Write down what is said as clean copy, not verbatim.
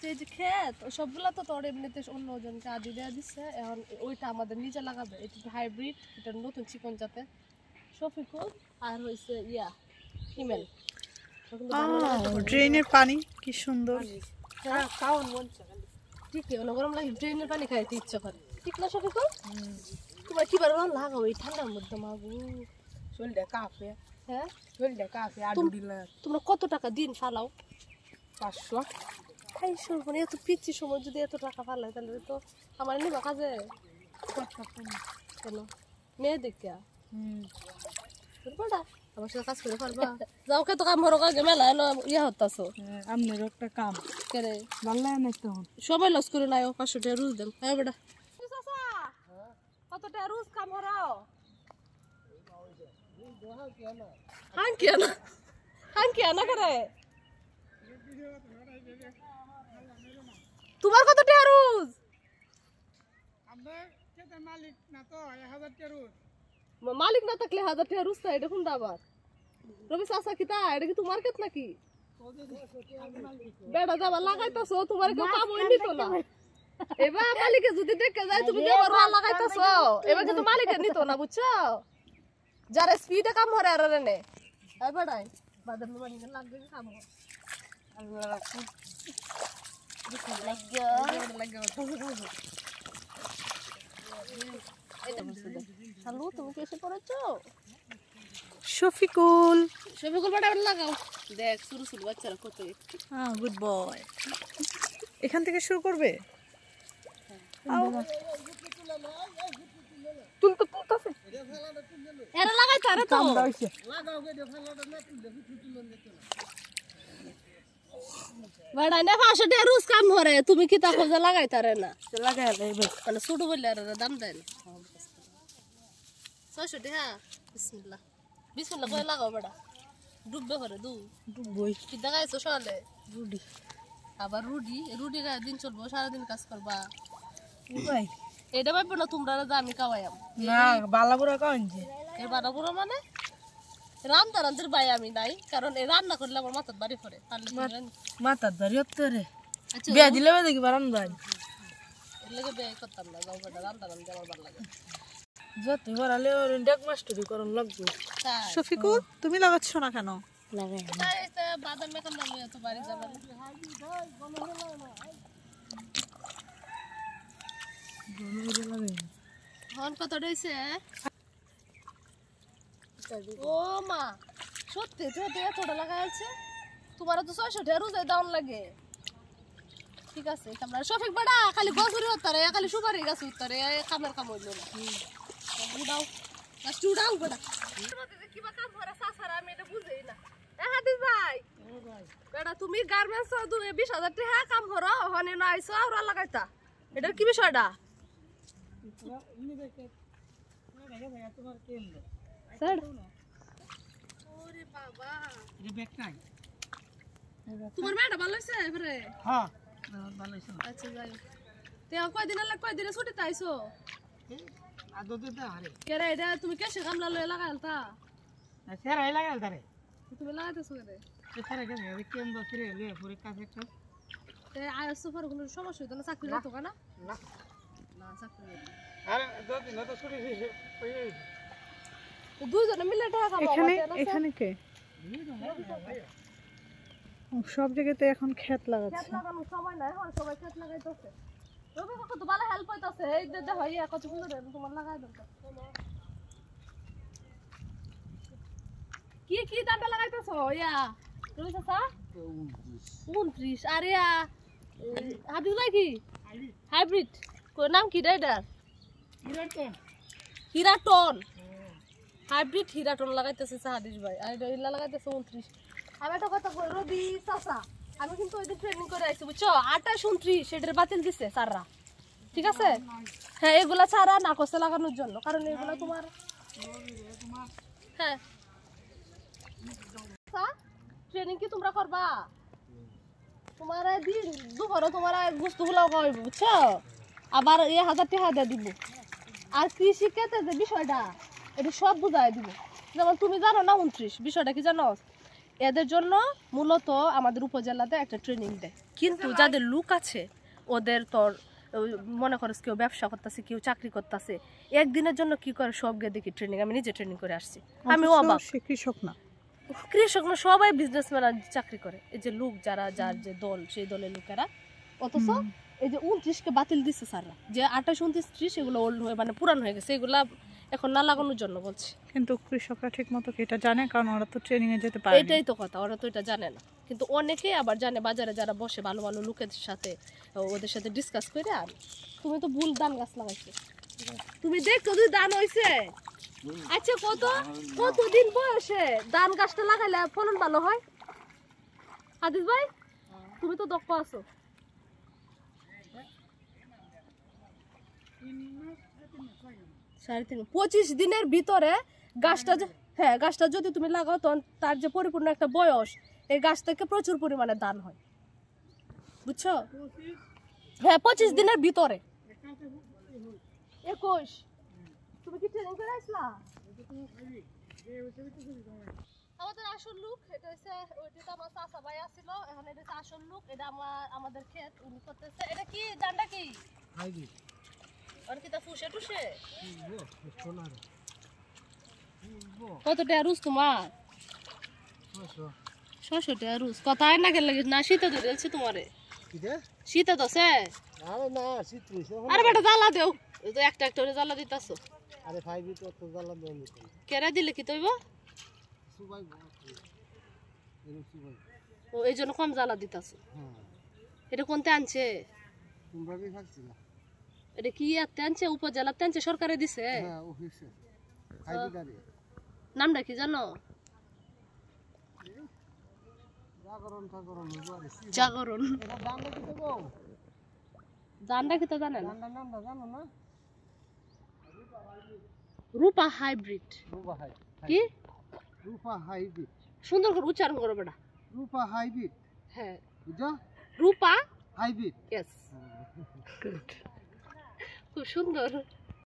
যে ক্ষেত সবগুলা তো তোর এমনিতে অন্য জনকে আদি দেওয়া দিচ্ছে, এখন ওইটা আমাদের নিজে লাগাবে। এটা হাইব্রিড, এটা নতুন চিকন জাতের শফিকুল আর হয়েছে হিমেল। ড্রেনের পানি কি সুন্দর। হ্যাঁ খাওয়ান মন ঠিকই হলো, গরম লাগে ড্রেনের পানি খাইতে ইচ্ছা করে। ঠিক না শফিকুল? তোমার কি বার লাগাও এই ঠান্ডার মধ্যে মাগু শরীরটা কাঁপে। হ্যাঁ শরীরটা কাঁপে। আর তোমরা কত টাকা দিন ফালাও? 500। মানে এত পিচ্ছি সময় যদি এত টাকা ফালায় তাহলে তো আমার নিবা কাজে। কেন মেয়ে দেখিয়া আমার সাথে কাজ করে পারবা? যাও কে তো কাম হরো কাজে মেলা এলো হতাছো। আপনার একটা কাম কেরে ভালো লাগে না তখন সময় লস করে নাই 500 টাকা রুজ দেন। হ্যাঁ বেটা কত টাকা রুজ কাম হরো? হাঙ্কি আনা করে তোমার কত টাকা রুজ? মালিক না তো 1000 টাকা রোজ। মালিক না থাকলে 1000 টাকা রুজ তাই এটা কোন দাবার? রবি চাচা কি তা এটা কি তোমার ক্ষেত নাকি? বেড়া যাবা লাগাইতাছো তোমার কেউ কাম হইনি তো না। এবার মালিকে যদি দেখে যায় তুমি দেবার রা লাগাইতাছো এবার কিন্তু মালিকে নিত না বুঝছো? যারা স্পিডে কাম হরে আর নে আই বেড়াই বাদর মানি লাগবে কাম হরে আল্লাহ রাখু হ্যালো তুমি কি এসে পড়েছো? শফিকুল বাটা লাগাও দেখ শুরু শুরু বাচ্চারা কত গুড বয়। এখান থেকে শুরু করবে? তুলতে তুলতেছে এরা লাগাই তারে তো লাগাও গেডে ফেলাটা না তুললে তুলন দিতে না। বড় না 500 টাকা রোজ কাম হরে তুমি কি তা খোঁজা লাগাই তারে না? লাগাই দেবে মানে ছোট বললে আর দাম দেন 600 টাকা। বিসমিল্লাহ বিসমিল্লাহ কই লাগাও বড়া ডুববে করে বই কি দেখাইছো সকালে? রুডি আবার রুডি দিন চলবো সারা দিন কাজ করবা ভাই। এটা ভাববে না তোমরা যে আমি কাওয়াইম না বালাপুরা কাউনছে এ বানাবো মানে রান্নার ভাই আমি নাই, কারণ এই রান্না করলে আমার মাথার বাড়ি পড়ে। মাথার দাঁড়ি তোরে আচ্ছা বিয়া দিলে দেখি বারান ভাই এর লাগে বিয়ে করতাম না, যাও বেটা রান্না আমার ভালো লাগে। যত বড়ালে ডেক মাস্টারি করন লাগবে। শফিকুল তুমি লাগাচ্ছ না কেন? লাগাই বাদাম মেখান দাম তো বাড়ি যাবেন হন কত রয়েছে? ও মা সত্যি তো এতটা লাগা আছে তোমার তো 600 টাকা রোজ দাম লাগে। ঠিক আছে তোমরা শফিক বড়া খালি গজুরি হতারে খালি সুপারি গাছ উত্তরে কামের কাম হইল না। উড়াও গাছ উড়াও বড়া কিবা কাম করে সাসারা আমি এটা বুঝেই না। হাদিস ভাই বেটা তুমি গার্মেন্টস 20,000 টাকা কাম করো হনে না আইছো আর লাগাইতা এটার কি বিষয়টা? ওরে বাবা তোমার মেয়েটা ভালো হইছে এবারে? হ্যাঁ ভালো হইছে। আচ্ছা যাই তে কয়দিনে ছুটিতে আইছো? আদতে আরে কেরে এটা তুমি কেসে কামলা লয়ে লাগাইলতা? সেরাই লাগাল তারে তুমি লাগাইতেছো কেরে? সেরা কেন কেন বসরে লে পুরো কাজ একটা তে আইছো পর কোনো সমস্যা হইতো না? চাকরি হতো না? না না চাকরি হতো আরে দুদিন তো ছুটি দিছে তো দুইজনে মিলে টাকা কামাও। এখানে কে সব জায়গাতে এখন ক্ষেত লাগাচ্ছে। ক্ষেত লাগানোর সময় নাই, হয় সবাই ক্ষেত লাগাইতেছে। রবি কাকু তো ভালো হেল্প হইতাছে, এই যে হয় কত সুন্দর তোমার লাগাই দরকার। কি দামটা লাগাইতেছো রবি চাচা? 29 আর হাদিস ভাই কি হাইব্রিড কোন নাম কি এটার? হিরাটন হাইব্রিড হিরাটন লাগাইতেছে হাদিস ভাই আর এটা লাগাইতেছে 29। আমি একটা কথা কই রবি চাচা আমি কিন্তু ওই দিন ট্রেনিং করে আইছি বুঝছো 28 29 সেটার বাতিল দিছে স্যাররা। ঠিক আছে হ্যাঁ এগুলা ছাড়া না কোসে লাগানোর জন্য, কারণ এগুলা তোমার হ্যাঁ ট্রেনিং কি তোমরা করবা? তোমার দিন দুপুরে তোমার বস্তুগুলো খাওয়াইব বুঝছো, আবার 1000 টাকা দিয়ে দিব। আর কৃষি ক্ষেত্রে যে বিষয়টা এটা সব বুঝাই দিব। যেমন তুমি জানো না 29 বিষয়টা কি জানো? এদের জন্য মূলত আমাদের উপজেলাতে একটা ট্রেনিং দেয়, কিন্তু যাদের লুক আছে ওদের তোর মনে করস কেউ ব্যবসা করতেছে, কেউ চাকরি করতেছে, একদিনের জন্য কি করে সব গিয়ে দেখি ট্রেনিং। আমি নিজে ট্রেনিং করে আসছি, আমি অবাক। সে কৃষক না, কৃষক না, সবাই বিজনেসম্যান চাকরি করে। এই যে লোক যারা, যার যে দল, সেই দলের লোকেরা। অথচ এই যে 29কে বাতিল দিচ্ছে স্যাররা, যে 28, 29, 30 এগুলো ওল্ড হয়ে মানে পুরান হয়ে গেছে, এগুলা এখন না লাগানোর জন্য বলছে। কিন্তু কৃষকরা ঠিক মতো এটা জানে, কারণ ওরা তো ট্রেনিং এ যেতে পারে। এটাই তো কথা, ওরা তো এটা জানে না। কিন্তু অনেকে আবার জানে, বাজারে যারা বসে ভালো ভালো লোকের সাথে, ওদের সাথে ডিসকাস করে। আর তুমি তো ভুল ধান গাছ লাগাইছো, তুমি দেখছো তুই ধান হইছে। আচ্ছা কতদিন বয়সে ধান গাছটা লাগাইলে ফলন ভালো হয়? আদিস ভাই তুমি তো দক্ষ আছো। 25 দিনের ভিতরে গাছটা, হ্যাঁ গাছটা যদি তুমি লাগাও তখন তার যে পরিপূর্ণ একটা বয়স, এই গাছ থেকে প্রচুর পরিমাণে ধান হয়, বুঝছো? হ্যাঁ 25 দিনের ভিতরে। 21 তুমি কি ট্রেনিং করে আসলা? আমাদের আসল লোক এটা হচ্ছে, ওইটা আমার চাচা ভাই আছিল, এখন এটা হচ্ছে আসল লোক। এটা আমাদের ক্ষেত উনি করতেছে। এটা কি জানটা কি আর কি তা ফুসে টুসে কত টাকা রুজ তোমার? 600 টাকা রুজ। কথায় না গেলে না শীতে তো দিয়েছে তোমারে, শীতে তো সে। আরে বেটা জ্বালা দেও, এই যে একটা একটা করে জ্বালা দিতাছো। আরে ফাইবি তো তো জ্বালা দেন নি, কেরা দিলে কি তৈব? সুবাই এরকম সুবাই। ও এই জন্য কম জ্বালা দিতাছো। হ্যাঁ এটা কোনতে আনছে? তোমরা কি খাচ্ছিল? এটা কি আনতে আনছে? উপজেলাতে আনছে, সরকারে দিছে? হ্যাঁ অফিসে ফাইবি গাড়ি। নামটা কি জানো? জাগরণ ঠাগরণ হইবারে জাগরণ। এটা দামটা কি দেবো? জানটা কি তো জানেন? দামটা নামটা জানো না? রূপা হাইব্রিড। রূপা হাই কি রূপা হাইব্রিড, সুন্দর করে উচ্চারণ করো বেটা। রূপা হাইব্রিড, হ্যাঁ বুঝছো? রূপা হাইব্রিড। Yes, good. খুব সুন্দর।